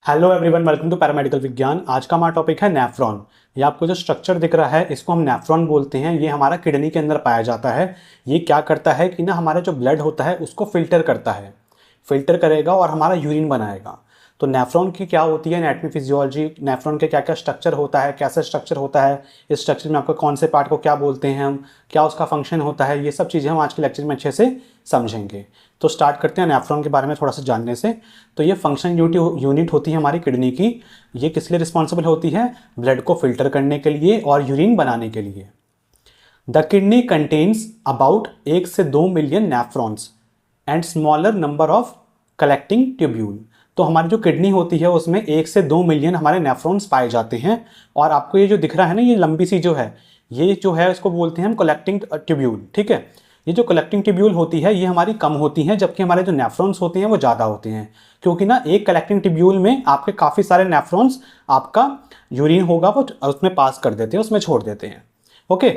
Hello everyone, welcome to paramedical विज्ञान। आज का हमारा टॉपिक है नेफ्रॉन। ये आपको जो स्ट्रक्चर दिख रहा है इसको हम नेफ्रॉन बोलते हैं। ये हमारा किडनी के अंदर पाया जाता है। ये क्या करता है कि ना हमारा जो ब्लड होता है उसको फिल्टर करता है, फिल्टर करेगा और हमारा यूरिन बनाएगा। तो नेफ्रॉन की क्या होती है एनाटॉमी फिजियोलॉजी, नेफ्रॉन के क्या क्या स्ट्रक्चर होता है, कैसा स्ट्रक्चर होता है, इस स्ट्रक्चर में आपको कौन से पार्ट को क्या बोलते हैं हम, क्या उसका फंक्शन होता है, ये सब चीज़ें हम आज के लेक्चर में अच्छे से समझेंगे। तो स्टार्ट करते हैं नेफ्रॉन के बारे में थोड़ा सा जानने से। तो ये फंक्शन यूनिट होती है हमारी किडनी की। ये किस लिए रिस्पॉन्सिबल होती है? ब्लड को फिल्टर करने के लिए और यूरिन बनाने के लिए। द किडनी कंटेन्स अबाउट 1 से 2 million nephrons and smaller number of collecting tubule. तो हमारी जो किडनी होती है उसमें 1 से 2 मिलियन हमारे नेफ्रॉन्स पाए जाते हैं। और आपको ये जो दिख रहा है ना, ये लंबी सी जो है, ये जो है इसको बोलते हैं हम कलेक्टिंग ट्यूब्यूल। ठीक है, ये जो कलेक्टिंग ट्यूब्यूल होती है ये हमारी कम होती हैं, जबकि हमारे जो नेफ्रॉन्स होते हैं वो ज़्यादा होते हैं। क्योंकि ना एक कलेक्टिंग ट्यूब्यूल में आपके काफ़ी सारे नेफ्रॉन्स आपका यूरिन होगा वो उसमें पास कर देते हैं, उसमें छोड़ देते हैं। ओके,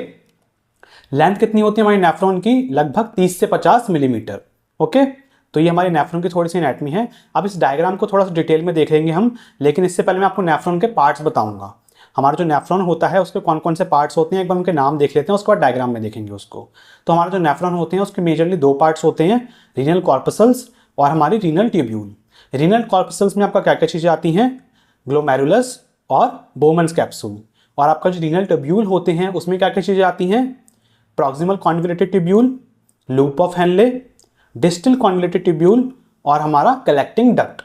लेंथ कितनी होती है हमारी नेफ्रॉन की? लगभग 30 से 50 मिलीमीटर। ओके, तो ये हमारी नेफ्रॉन की थोड़ी सी एनाटॉमी है। अब इस डायग्राम को थोड़ा सा डिटेल में देखेंगे हम, लेकिन इससे पहले मैं आपको नेफ्रॉन के पार्ट्स बताऊंगा। हमारा जो नेफ्रॉन होता है उसके कौन कौन से पार्ट्स होते हैं, एक बार उनके नाम देख लेते हैं, उसके बाद डायग्राम में देखेंगे उसको। तो हमारे जो नेफ्रॉन होते हैं उसके मेजरली 2 पार्ट्स होते हैं, रीनल कॉर्पसल्स और हमारी रीनल ट्यूब्यूल। रीनल कॉर्पसल्स में आपका क्या क्या चीज़ें आती हैं? ग्लोमेरुलस और बोमन्स कैप्सूल। और आपका जो रीनल ट्यूब्यूल होते हैं उसमें क्या क्या चीज़ें आती हैं? Proximal convoluted tubule, loop of Henle, distal convoluted tubule और हमारा कलेक्टिंग डक्ट।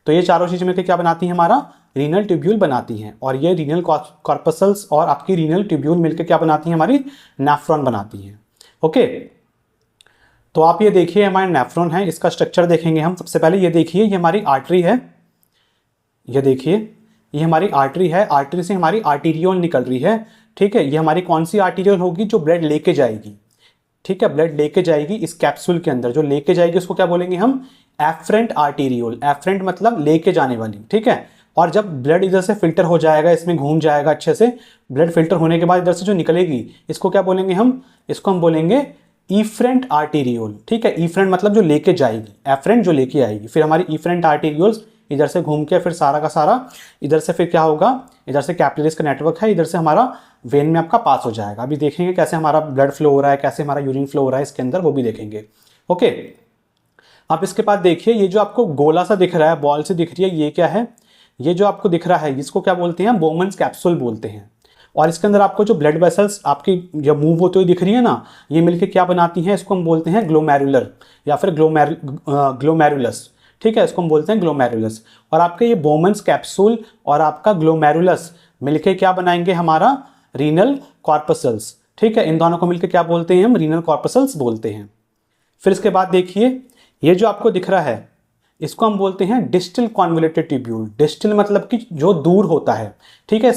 तो ये चारों चीज़ें मिलकर क्या बनाती हैं? हमारा रीनल ट्यूब्यूल बनाती हैं। और ये रीनल कॉर्पसल्स और आपकी रीनल ट्यूब्यूल मिलकर क्या बनाती हैं? हमारी नेफ्रॉन बनाती हैं। ओके, तो आप ये देखिए हमारे नेफ्रॉन है, इसका स्ट्रक्चर देखेंगे हम। सबसे पहले ये देखिए, ये हमारी आर्टरी है। ये देखिए, ये हमारी आर्टरी है। आर्टरी से हमारी आर्टीरियोल निकल रही है। ठीक है, ये हमारी कौन सी आर्टीरियोल होगी? जो ब्लड लेके जाएगी। ठीक है, ब्लड लेके जाएगी इस कैप्सूल के अंदर, जो लेके जाएगी उसको क्या बोलेंगे हम? Efferent arteriole. एफरेंट मतलब लेके जाने वाली। ठीक है, और जब ब्लड इधर से फिल्टर हो जाएगा, इसमें घूम जाएगा अच्छे से, ब्लड फिल्टर होने के बाद इधर से जो निकलेगी इसको क्या बोलेंगे हम? इसको हम बोलेंगे इफरेंट आर्टीरियोल। ठीक है, इफरेंट मतलब जो लेके जाएगी, एफरेंट जो लेके आएगी। फिर हमारी इफरेंट आर्टीरियोल्स इधर से घूम के फिर सारा का सारा इधर से फिर क्या होगा? इधर से कैपिलरीज का नेटवर्क है, इधर से हमारा वेन में आपका पास हो जाएगा। अभी देखेंगे कैसे हमारा ब्लड फ्लो हो रहा है, कैसे हमारा यूरिन फ्लो हो रहा है इसके अंदर, वो भी देखेंगे। ओके, आप इसके बाद देखिए, ये जो आपको गोला सा दिख रहा है, बॉल से दिख रही है, ये क्या है? ये जो आपको दिख रहा है इसको क्या बोलते हैं? बोमन्स कैप्सूल बोलते हैं। और इसके अंदर आपको जो ब्लड वेसल्स आपकी जब मूव होते हुए दिख रही है ना, ये मिलके क्या बनाती हैं? इसको हम बोलते हैं ग्लोमेरुलर या फिर ग्लोमेरुलस। ठीक है, इसको हम बोलते हैं ग्लोमेरुलस। और आपके ये बोमन्स कैप्सूल और आपका ग्लोमेरुलस मिलके क्या बनाएंगे? हमारा रीनल कॉर्पसल्स। ठीक है, इन दोनों को मिलकर क्या बोलते हैं हम? रीनल कॉर्पसल्स बोलते हैं। फिर इसके बाद देखिए, ये जो आपको दिख रहा है इसको हम बोलते हैं डिस्टल कॉन्वोल्यूटेड ट्यूब्यूल। डिस्टल मतलब कि जो दूर होता है। ठीक है,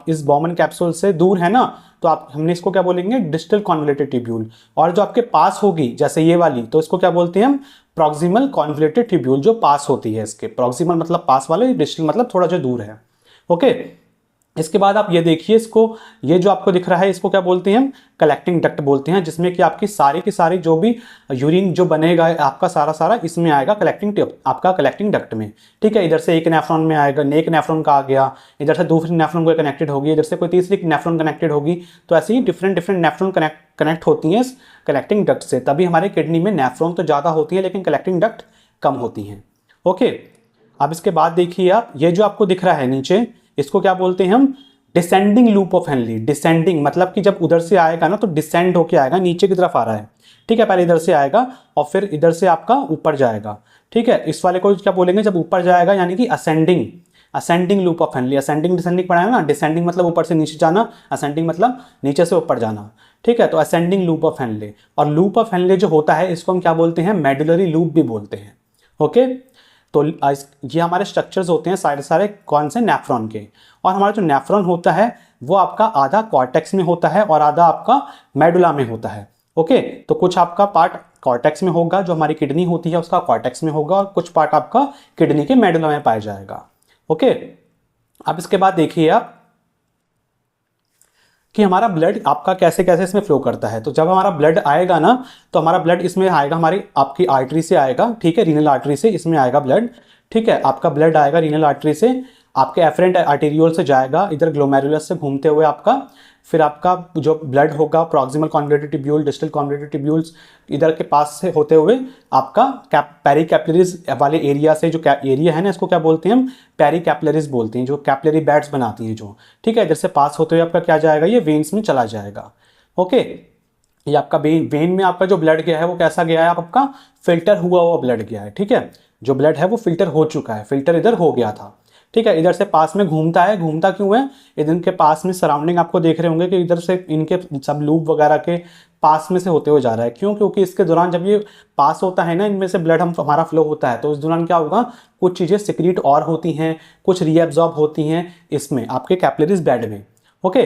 इस बोमन कैप्सूल से दूर है ना, तो आप हमने इसको क्या बोलेंगे? Distal convoluted tubule. और जो आपके पास होगी जैसे ये वाली, तो इसको क्या बोलते हैं हम? प्रॉक्सिमल कॉन्वोल्यूटेड ट्यूब्यूल, जो पास होती है इसके। प्रॉक्सिमल मतलब पास वाले, डिस्टल मतलब थोड़ा जो दूर है। ओके, इसके बाद आप ये देखिए, इसको ये जो आपको दिख रहा है इसको क्या बोलते हैं हम? कलेक्टिंग डक्ट बोलते हैं, जिसमें कि आपकी सारी की सारी जो भी यूरिन जो बनेगा आपका सारा इसमें आएगा, आपका कलेक्टिंग डक्ट में। ठीक है, इधर से एक नेफ्रॉन में आएगा, एक नेफ्रॉन का आ गया, इधर से दूसरी नेफ्रॉन को कनेक्टेड होगी, इधर से कोई तीसरी नेफ्रॉन कनेक्टेड होगी। तो ऐसे ही डिफरेंट नेफ्रॉन कनेक्ट होती हैं इस कलेक्टिंग डक्ट से। तभी हमारे किडनी में नेफ्रॉन तो ज़्यादा होती है लेकिन कलेक्टिंग डक्ट कम होती हैं। ओके, अब इसके बाद देखिए आप, ये जो आपको दिख रहा है नीचे, इसको क्या बोलते हैं हम? Descending loop of Henley. Descending मतलब कि जब उधर से आएगा ना तो डिसेंड होके आएगा, नीचे की तरफ आ रहा है। ठीक है, पहले इधर से आएगा और फिर इधर से आपका ऊपर जाएगा। ठीक है, इस वाले को क्या बोलेंगे? जब ऊपर जाएगा यानी कि ascending loop of Henley. Ascending descending पढ़ा है ना, डिसेंडिंग मतलब ऊपर से नीचे जाना, असेंडिंग मतलब नीचे से ऊपर जाना। ठीक है, तो असेंडिंग लूप ऑफ हेनले। और लूप ऑफ हेनले जो होता है इसको हम क्या बोलते हैं? मेडुलरी लूप भी बोलते हैं। ओके, तो ये हमारे स्ट्रक्चर्स होते हैं सारे कौन से? नेफ्रॉन के। और हमारा जो नेफ्रॉन होता है वो आपका आधा कॉर्टेक्स में होता है और आधा आपका मेडुला में होता है। ओके, तो कुछ आपका पार्ट कॉर्टेक्स में होगा, जो हमारी किडनी होती है उसका कॉर्टेक्स में होगा, और कुछ पार्ट आपका किडनी के मेडुला में पाया जाएगा। ओके, अब इसके बाद देखिए आप कि हमारा ब्लड आपका कैसे कैसे इसमें फ्लो करता है। तो जब हमारा ब्लड आएगा ना, तो हमारा ब्लड इसमें आएगा, हमारी आपकी आर्टरी से आएगा। ठीक है, रीनल आर्टरी से इसमें आएगा ब्लड। ठीक है, आपका ब्लड आएगा रीनल आर्टरी से, आपके एफरेंट आर्टेरियोल से जाएगा इधर ग्लोमेरुलस से घूमते हुए आपका, फिर आपका जो ब्लड होगा प्रॉक्सिमल कॉन्वोल्यूटिव ट्यूब्यूल, डिस्टल कॉन्वोल्यूटिव ट्यूब्यूल्स इधर के पास से होते हुए आपका पेरी कैपिलरीज वाले एरिया से, जो एरिया है ना इसको क्या बोलते हैं हम, पेरी कैपिलरीज बोलते हैं, जो कैपिलरी बेड्स बनाती हैं जो, ठीक है, इधर से पास होते हुए आपका क्या जाएगा, ये वेन्स में चला जाएगा। ओके, ये आपका वेन में आपका जो ब्लड गया है वो कैसा गया है, आपका फिल्टर हुआ हुआ ब्लड गया है, ठीक है, जो ब्लड है वो फिल्टर हो चुका है, फिल्टर इधर हो गया था, ठीक है। इधर से पास में घूमता है, घूमता क्यों है, इधर के पास में सराउंडिंग आपको देख रहे होंगे कि इधर से इनके सब लूप वगैरह के पास में से होते हुए जा रहा है, क्यों, क्योंकि इसके दौरान जब ये पास होता है ना, इनमें से ब्लड हमारा फ्लो होता है, तो इस दौरान क्या होगा, कुछ चीज़ें सिक्रीट और होती हैं, कुछ रीएब्जॉर्ब होती हैं इसमें आपके कैपिलरीज बेड में। ओके,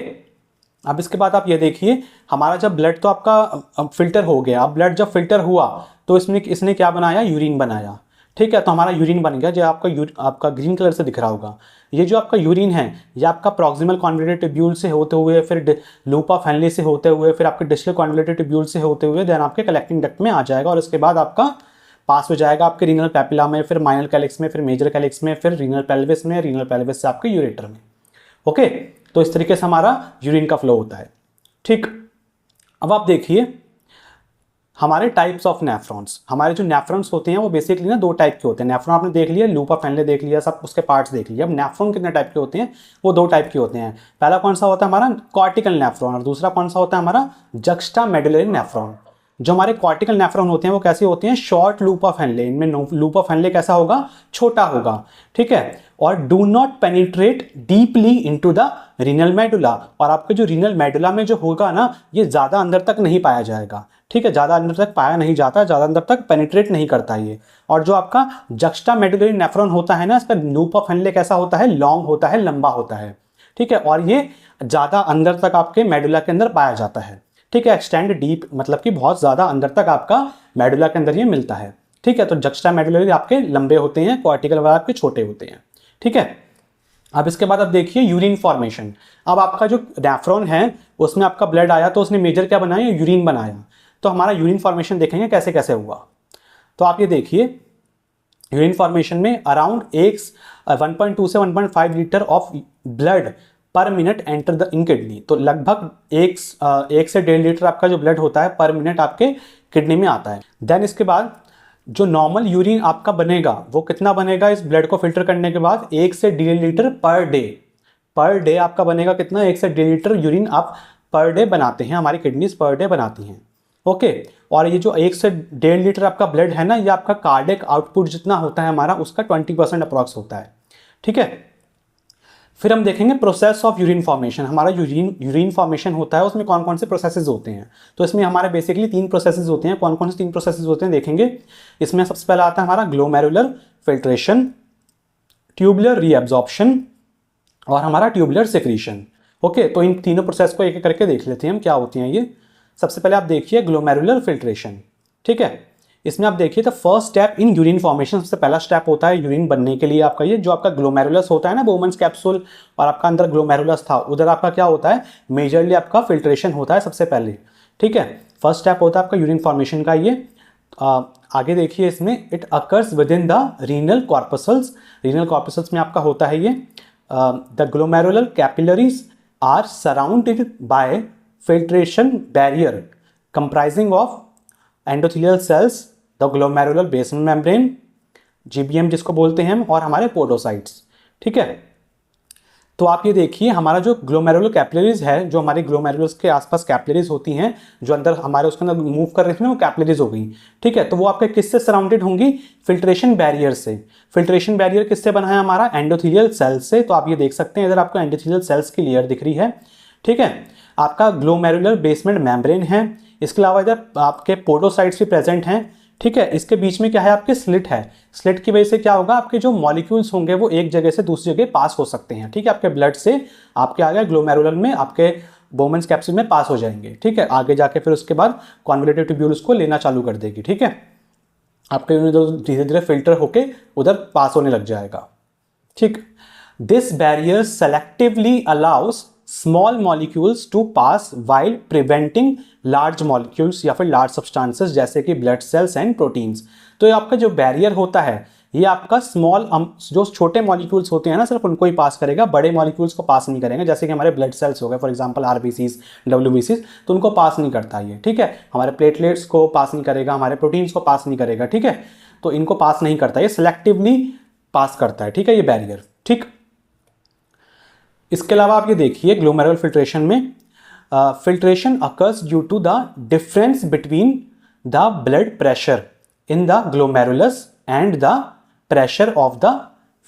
अब इसके बाद आप ये देखिए, हमारा जब ब्लड तो आपका फिल्टर हो गया, अब ब्लड जब फिल्टर हुआ तो इसने क्या बनाया, यूरिन बनाया, ठीक है, तो हमारा यूरिन बन गया, जो आपका ग्रीन कलर से दिख रहा होगा, ये जो आपका यूरिन है ये आपका प्रॉक्सिमल कॉन्वोल्यूटिव ट्यूब्यूल से होते हुए, फिर लूप ऑफ हेनले से होते हुए, फिर आपके डिस्टल कॉन्वोल्यूटिव ट्यूब्यूल से होते हुए देन आपके कलेक्टिंग डक्ट में आ जाएगा, और इसके बाद आपका पास हो जाएगा आपके रीनल पैपिला में, फिर माइनर कैलिक्स में, फिर मेजर कैलिक्स में, फिर रीनल पेल्विस में, रीनल पेल्विस से आपके यूरेटर में। ओके, तो इस तरीके से हमारा यूरिन का फ्लो होता है। ठीक, अब आप देखिए हमारे टाइप्स ऑफ नेफ्रॉन्स, हमारे जो नेफ्रॉन्स होते हैं वो बेसिकली ना दो टाइप के होते हैं। नेफ्रॉन आपने देख लिया, लूप ऑफ हेनले देख लिया, सब उसके पार्ट्स देख लिया। अब नेफ्रॉन कितने टाइप के होते हैं, वो दो टाइप के होते हैं। पहला कौन सा होता है हमारा कॉर्टिकल नेफ्रॉन, और दूसरा कौन सा होता है हमारा जक्स्टामेडुलरी नेफ्रॉन। जो हमारे कॉर्टिकल नेफ्रॉन होते हैं वो कैसे होते हैं, शॉर्ट लूप ऑफ हेनले, इनमें लूप ऑफ हेनले कैसा होगा, छोटा होगा, ठीक है, और do not penetrate deeply into the renal medulla, और आपके जो रीनल मेडुला में जो होगा ना ये ज़्यादा अंदर तक नहीं पाया जाएगा, ठीक है, ज़्यादा अंदर तक पाया नहीं जाता, ज़्यादा अंदर तक पेनिट्रेट नहीं करता ये। और जो आपका जक्स्टामेडुलरी नेफ्रॉन होता है ना, इसका लूप ऑफ हेनले कैसा होता है, लॉन्ग होता है, लंबा होता है, ठीक है, और ये ज़्यादा अंदर तक आपके मेडुला के अंदर पाया जाता है, ठीक है, एक्सटेंड डीप मतलब कि बहुत ज़्यादा अंदर तक आपका मेडुला के अंदर ये मिलता है, ठीक है। तो जक्स्टामेडुलरी आपके लंबे होते हैं, कॉर्टिकल वाले आपके छोटे होते हैं, ठीक है। अब इसके बाद आप देखिए यूरिन फॉर्मेशन। अब आपका जो नेफ्रॉन है उसमें आपका ब्लड आया तो उसने मेजर क्या बनाया, यूरिन बनाया, तो हमारा यूरिन फॉर्मेशन देखेंगे कैसे कैसे हुआ। तो आप ये देखिए यूरिन फॉर्मेशन में अराउंड 1.2 से 1.5 लीटर ऑफ ब्लड पर minute enter the in kidney, तो लगभग एक से 1.5 लीटर आपका जो ब्लड होता है पर मिनट आपके किडनी में आता है। देन इसके बाद जो नॉर्मल यूरिन आपका बनेगा वो कितना बनेगा, इस ब्लड को फिल्टर करने के बाद 1 से 1.5 लीटर पर डे आपका बनेगा कितना, 1 से 1.5 लीटर यूरिन आप पर डे बनाते हैं, हमारी किडनीज पर डे बनाती हैं। ओके, और ये जो 1 से 1.5 लीटर आपका ब्लड है ना, ये आपका कार्डियक आउटपुट जितना होता है हमारा उसका 20% अप्रॉक्स होता है, ठीक है। फिर हम देखेंगे प्रोसेस ऑफ यूरिन फॉर्मेशन। हमारा यूरिन फॉर्मेशन होता है उसमें कौन कौन से प्रोसेसेस होते हैं, तो इसमें हमारे बेसिकली 3 प्रोसेसेस होते हैं। कौन कौन से 3 प्रोसेसेस होते हैं देखेंगे। इसमें सबसे पहला आता है हमारा ग्लोमेरुलर फिल्ट्रेशन, ट्यूबुलर रीअब्जॉर्प्शन और हमारा ट्यूबुलर सेक्रीशन। ओके, तो इन तीनों प्रोसेस को एक एक करके देख लेते हैं हम क्या होती हैं ये। सबसे पहले आप देखिए ग्लोमेरुलर फिल्ट्रेशन, ठीक है। इसमें आप देखिए the first step in urine formation, सबसे पहला स्टेप होता है यूरिन बनने के लिए आपका ये जो आपका ग्लोमेरुलस होता है ना, बोमन्स कैप्सूल और आपका अंदर ग्लोमेरुलस था, उधर आपका क्या होता है, मेजरली आपका फिल्ट्रेशन होता है सबसे पहले, ठीक है। फर्स्ट स्टेप होता है आपका यूरिन फॉर्मेशन का ये। आगे देखिए इसमें it occurs within the renal corpuscles, renal corpuscles में आपका होता है ये the glomerular capillaries are surrounded by filtration barrier comprising of endothelial cells, the glomerular basement membrane, GBM जिसको बोलते हैं हम, और हमारे पोडोसाइट्स, ठीक है। तो आप ये देखिए हमारा जो ग्लोमेरुलर कैपिलरीज है, जो हमारे ग्लोमेरुलस के आसपास कैपिलरीज होती हैं जो अंदर हमारे उसके अंदर मूव कर रही थी ना, वो कैपिलरीज हो गई, ठीक है। तो वो आपके किससे सराउंडेड होंगी, फिल्ट्रेशन बैरियर से। फिल्ट्रेशन बैरियर किससे बना है हमारा, एंडोथेलियल सेल्स से। तो आप ये देख सकते हैं इधर आपको एंडोथेलियल सेल्स की लेयर दिख रही है, ठीक है। आपका ग्लोमेरुलर बेसमेंट मेम्ब्रेन है, इसके अलावा इधर आपके पोडोसाइट्स भी प्रेजेंट हैं, ठीक है। इसके बीच में क्या है, आपके स्लिट है, स्लिट की वजह से क्या होगा, आपके जो मॉलिक्यूल्स होंगे वो एक जगह से दूसरी जगह पास हो सकते हैं, ठीक है। आपके ब्लड से आपके आगे ग्लोमेरुलर में आपके बोमन्स कैप्सूल में पास हो जाएंगे, ठीक है। आगे जाके फिर उसके बाद कॉन्वोल्यूटिव ट्यूब्यूल उसको लेना चालू कर देगी, ठीक है। आपके धीरे धीरे फिल्टर होके उधर पास होने लग जाएगा, ठीक। This barrier selectively allows small molecules to pass while preventing large molecules या फिर लार्ज सब्सटेंसेस जैसे कि ब्लड सेल्स एंड प्रोटीन्स। तो ये आपका जो बैरियर होता है ये आपका स्मॉल जो छोटे मॉलिक्यूल्स होते हैं ना सिर्फ उनको ही पास करेगा, बड़े मॉलिक्यूल्स को पास नहीं करेंगे। जैसे कि हमारे ब्लड सेल्स हो गए फॉर एग्जांपल आरबीसीज, डब्ल्यूबीसीज, तो उनको पास नहीं करता ये, ठीक है। हमारे प्लेटलेट्स को पास नहीं करेगा, हमारे प्रोटीन्स को पास नहीं करेगा, ठीक है। तो इनको पास नहीं करता, ये सिलेक्टिवली पास करता है, ठीक है, ये बैरियर, ठीक। इसके अलावा आप ये देखिए ग्लोमेरुलर फिल्ट्रेशन में filtration occurs due to the difference between the blood pressure in the glomerulus and the pressure of the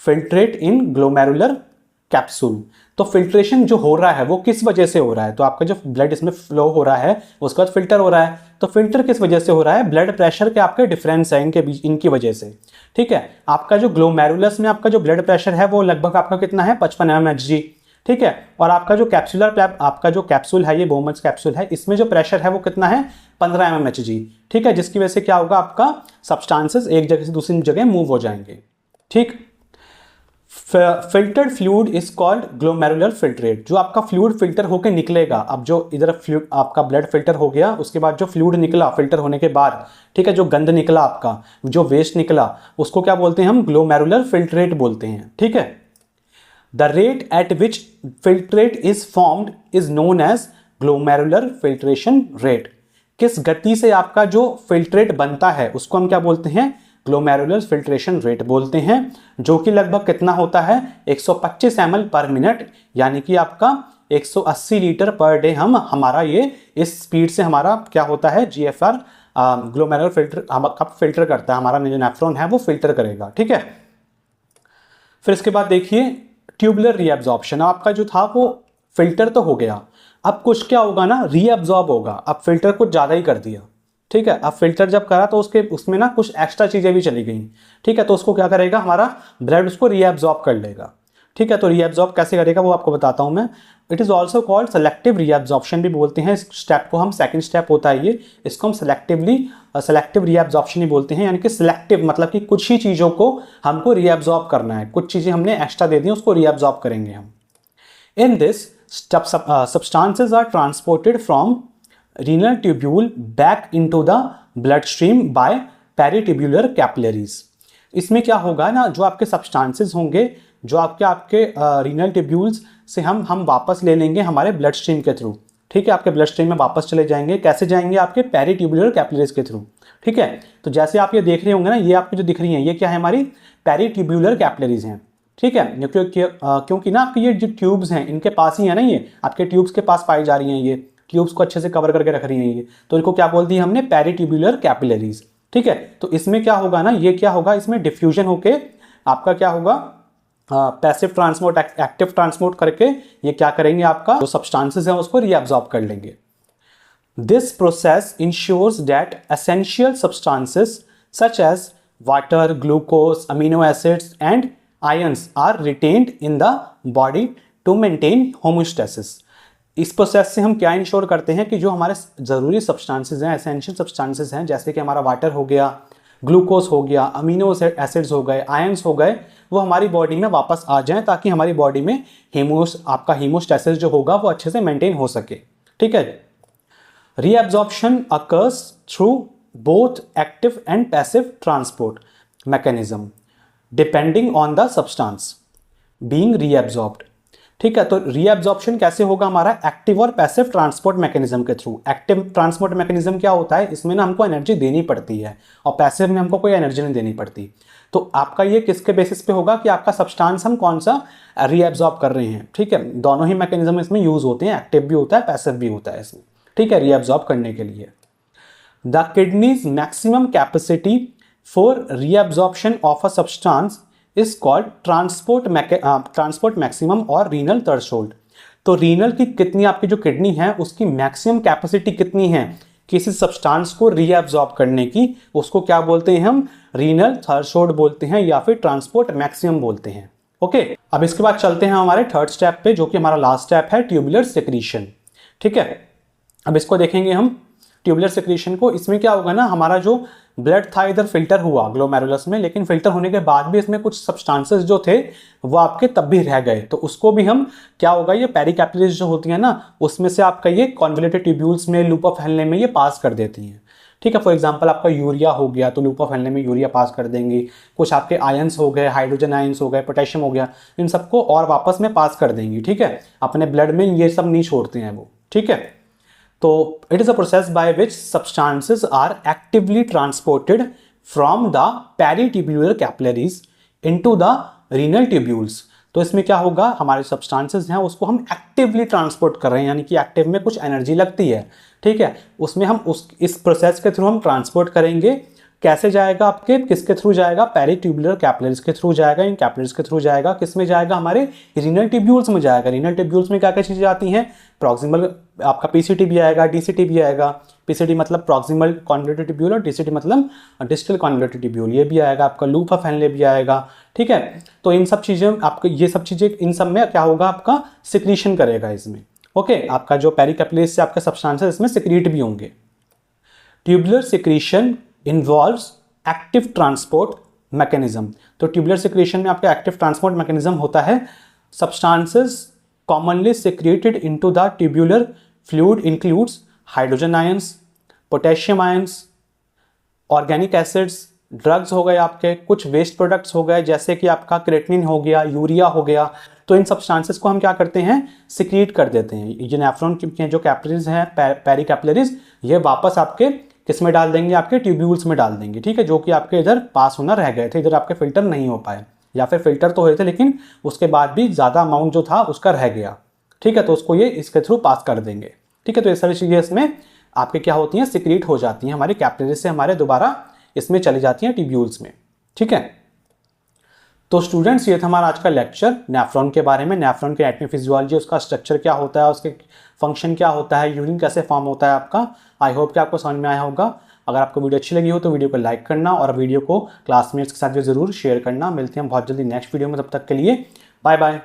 filtrate in glomerular capsule. तो फिल्ट्रेशन जो हो रहा है वो किस वजह से हो रहा है, तो आपका जो ब्लड इसमें फ्लो हो रहा है उसके बाद फिल्टर हो रहा है, तो फिल्टर किस वजह से हो रहा है, ब्लड प्रेशर के आपके डिफरेंस है इनके बीच, इनकी वजह से, ठीक है। आपका जो ग्लोमेरुलस में आपका जो ब्लड प्रेशर है वो लगभग आपका कितना है 55 mmHg, ठीक है। और आपका जो कैप्सुलर आपका जो कैप्सूल है, ये बोमन्स कैप्सूल है, इसमें जो प्रेशर है वो कितना है 15 mmHg, ठीक है। जिसकी वजह से क्या होगा, आपका सब्सटेंसेस एक जगह से दूसरी जगह मूव हो जाएंगे, ठीक। Filtered fluid is called glomerular filtrate. जो आपका फ्लूइड फिल्टर होकर निकलेगा, अब जो इधर फ्लूइड आपका ब्लड फिल्टर हो गया, उसके बाद जो फ्लूइड निकला फिल्टर होने के बाद, ठीक है, जो गंद निकला आपका, जो वेस्ट निकला, उसको क्या बोलते हैं हम, ग्लोमेरुलर फिल्ट्रेट बोलते हैं, ठीक है। The rate at which filtrate is formed is known as glomerular filtration rate. किस गति से आपका जो फिल्ट्रेट बनता है उसको हम क्या बोलते हैं, ग्लोमेरुलर फिल्ट्रेशन रेट बोलते हैं, जो कि लगभग कितना होता है 125 ml पर मिनट, यानी कि आपका 180 लीटर पर डे हम हमारा ये इस स्पीड से हमारा क्या होता है GFR ग्लोमेरुलर फिल्टर कब फिल्टर करता है, हमारा जो नेफ्रॉन है वो फिल्टर करेगा, ठीक है। फिर इसके बाद देखिए ट्यूबुलर रीअब्जॉर्प्शन। आपका जो था वो फिल्टर तो हो गया, अब कुछ क्या होगा ना, रीअब्जॉर्ब होगा। अब फिल्टर कुछ ज़्यादा ही कर दिया, ठीक है। अब फिल्टर जब करा तो उसमें ना कुछ एक्स्ट्रा चीज़ें भी चली गई, ठीक है। तो उसको क्या करेगा, हमारा ब्लड उसको रीअब्जॉर्ब कर लेगा, ठीक है। तो रीअब्जॉर्ब कैसे करेगा वो आपको बताता हूँ मैं। It is also called selective reabsorption भी बोलते हैं इस स्टेप को हम, सेकंड स्टेप होता है ये, इसको हम सेलेक्टिव रीअब्जॉर्प्शन ही बोलते हैं। यानी कि सिलेक्टिव मतलब कि कुछ ही चीज़ों को हमको रीअब्जॉर्ब करना है, कुछ चीज़ें हमने एक्स्ट्रा दे दी उसको रीअब्जॉर्ब करेंगे हम। In this substances are transported from renal tubule back into the bloodstream by peritubular capillaries। इसमें क्या होगा ना, जो आपके सब्सटेंसेस होंगे जो आपके रीनल ट्यूब्यूल्स से हम वापस ले लेंगे हमारे ब्लड स्ट्रीम के थ्रू, ठीक है। आपके ब्लड स्ट्रीम में वापस चले जाएंगे, कैसे जाएंगे, आपके पेरिट्यूबुलर कैपिलरीज के थ्रू, ठीक है। तो जैसे आप ये देख रहे होंगे ना, ये आपकी जो दिख रही हैं ये क्या है, हमारी पेरिट्यूबुलर कैपिलरीज हैं, ठीक है। क्योंकि ना आपके ये जो ट्यूब्स हैं इनके पास ही है ना, ये आपके ट्यूब्स के पास पाई जा रही हैं, ये ट्यूब्स को अच्छे से कवर करके रख रही हैं ये, तो इनको क्या बोल दिया हमने, पेरिट्यूबुलर कैपिलरीज, ठीक है। तो इसमें क्या होगा ना, ये क्या होगा, इसमें डिफ्यूजन होके आपका क्या होगा, पैसिव ट्रांसपोर्ट एक्टिव ट्रांसपोर्ट करके ये क्या करेंगे, आपका जो सब्सटेंसेस हैं उसको रीअब्जॉर्ब कर लेंगे। This process ensures that essential substances such as water, glucose, amino acids and ions are retained in the body to maintain homeostasis. इस प्रोसेस से हम क्या इंश्योर करते हैं कि जो हमारे ज़रूरी सब्सटेंसेस हैं, एसेंशियल सब्सटेंसेस हैं, जैसे कि हमारा वाटर हो गया, ग्लूकोज हो गया, अमीनो एसिड्स हो गए, आयंस हो गए, वो हमारी बॉडी में वापस आ जाएं, ताकि हमारी बॉडी में आपका हीमोस्टेसिस जो होगा वो अच्छे से मेंटेन हो सके, ठीक है। Reabsorption occurs through both active and passive transport mechanism depending on the substance being reabsorbed, ठीक है। तो रीअब्जॉर्प्शन कैसे होगा हमारा, एक्टिव और पैसिव ट्रांसपोर्ट मैकेनिज्म के थ्रू। एक्टिव ट्रांसपोर्ट मैकेनिज्म क्या होता है, इसमें ना हमको एनर्जी देनी पड़ती है, और पैसिव में हमको कोई एनर्जी नहीं देनी पड़ती। तो आपका ये किसके बेसिस पे होगा कि आपका सब्सटेंस हम कौन सा रीअब्जॉर्ब कर रहे हैं, ठीक है। दोनों ही मैकेनिज्म इसमें यूज होते हैं, एक्टिव भी होता है, पैसिव भी होता है इसमें, ठीक है, रीअब्जॉर्ब करने के लिए। The kidneys maximum capacity for reabsorption of a substance is called transport maximum और रीनल थ्रेशोल्ड। तो रीनल की कितनी आपकी जो किडनी है उसकी मैक्सिमम कैपेसिटी कितनी है किसी सब्सटेंस को रीअब्जॉर्ब करने की, उसको क्या बोलते हैं हम, रीनल थ्रेशोल्ड बोलते हैं या फिर ट्रांसपोर्ट मैक्सिमम बोलते हैं, ओके। अब इसके बाद चलते हैं हमारे थर्ड स्टेप पे, जो कि हमारा लास्ट स्टेप है, ट्यूबुलर सेक्रीशन, ठीक है। अब इसको देखेंगे हम ट्यूबुलर सेक्रीशन को। इसमें क्या होगा ना, हमारा जो ब्लड था इधर फिल्टर हुआ ग्लोमेरुलस में, लेकिन फिल्टर होने के बाद भी इसमें कुछ सब्सटेंसेस जो थे वो आपके तब भी रह गए, तो उसको भी हम क्या होगा, ये पेरिकैपिलरीज जो होती है ना, उसमें से आपका ये कॉन्वोल्यूटेड ट्यूब्यूल्स में लूप ऑफ हेनले में ये पास कर देती हैं, ठीक है। फॉर एग्जांपल आपका यूरिया हो गया तो लूप ऑफ हेनले में यूरिया पास कर देंगे, कुछ आपके आयंस हो गए, हाइड्रोजन आयंस हो गए, पोटेशियम हो गया, इन सबको और वापस में पास कर देंगे। ठीक है, अपने ब्लड में ये सब नहीं छोड़ते हैं वो। ठीक है, तो it is a process by which substances are actively transported from the peritubular capillaries into the renal tubules. तो इसमें क्या होगा, हमारे सब्सटेंसेस हैं उसको हम एक्टिवली ट्रांसपोर्ट कर रहे हैं, यानी कि एक्टिव में कुछ एनर्जी लगती है। ठीक है, उसमें हम इस प्रोसेस के थ्रू हम ट्रांसपोर्ट करेंगे। कैसे जाएगा, आपके किसके थ्रू जाएगा, पेरिट्यूबुलर कैपिलरीज के थ्रू जाएगा। इन कैपिलरीज के थ्रू जाएगा, किस में जाएगा, हमारे रीनल ट्यूब्यूल्स में जाएगा। रीनल ट्यूब्यूल्स में क्या क्या चीज़ें आती हैं, प्रॉक्सिमल आपका पीसीटी भी आएगा, डीसीटी भी आएगा। पीसीटी मतलब प्रॉक्सिमल कॉन्वोल्यूटेड ट्यूब्यूल और डीसीटी मतलब डिस्टल कॉन्वोल्यूटेड ट्यूब्यूल, ये भी आएगा आपका। लूप ऑफ हेनले भी आएगा। ठीक है, तो इन सब चीज़ें आपको, ये सब चीज़ें इन सब में क्या होगा, आपका सिक्रीशन करेगा इसमें। ओके, आपका जो पेरिकैपिलरीज से आपके सब्सटेंसेस इसमें सिक्रीट भी होंगे। Tubular secretion involves active transport mechanism. तो ट्यूबुलर सिक्रीशन में आपका एक्टिव ट्रांसपोर्ट मैकेनिज्म होता है। Substances commonly secreted into the tubular fluid includes hydrogen ions, potassium ions, organic acids, drugs हो गए आपके, कुछ वेस्ट प्रोडक्ट्स हो गए जैसे कि आपका क्रेटिनिन हो गया, यूरिया हो गया। तो इन सब्सटेंसेस को हम क्या करते हैं, सिक्रीट कर देते हैं। ये नेफ्रॉन के जो कैपिलरीज हैं, पेरी कैपिलरीज, ये वापस आपके किस में डाल देंगे, आपके ट्यूब्यूल्स में डाल देंगे। ठीक है, जो कि आपके इधर पास होना रह गए थे, इधर आपके फिल्टर नहीं हो पाए, या फिर फिल्टर तो हुए थे लेकिन उसके बाद भी ज़्यादा अमाउंट जो था उसका रह गया। ठीक है, तो उसको ये इसके थ्रू पास कर देंगे। ठीक है, तो ये सारी चीज़ें इसमें आपके क्या होती हैं, सिक्रीट हो जाती हैं हमारे कैपिलरीज से, हमारे दोबारा इसमें चली जाती हैं ट्यूब्यूल्स में। ठीक है, तो स्टूडेंट्स ये था हमारा आज का लेक्चर नेफ्रॉन के बारे में। नेफ्रॉन की एनाटॉमी फिजियोलॉजी, उसका स्ट्रक्चर क्या होता है, उसके फंक्शन क्या होता है, यूरिन कैसे फॉर्म होता है आपका। आई होप कि आपको समझ में आया होगा। अगर आपको वीडियो अच्छी लगी हो तो वीडियो को लाइक करना और वीडियो को क्लासमेट्स के साथ भी जरूर शेयर करना। मिलते हैं बहुत जल्दी नेक्स्ट वीडियो में, तब तक के लिए बाय बाय।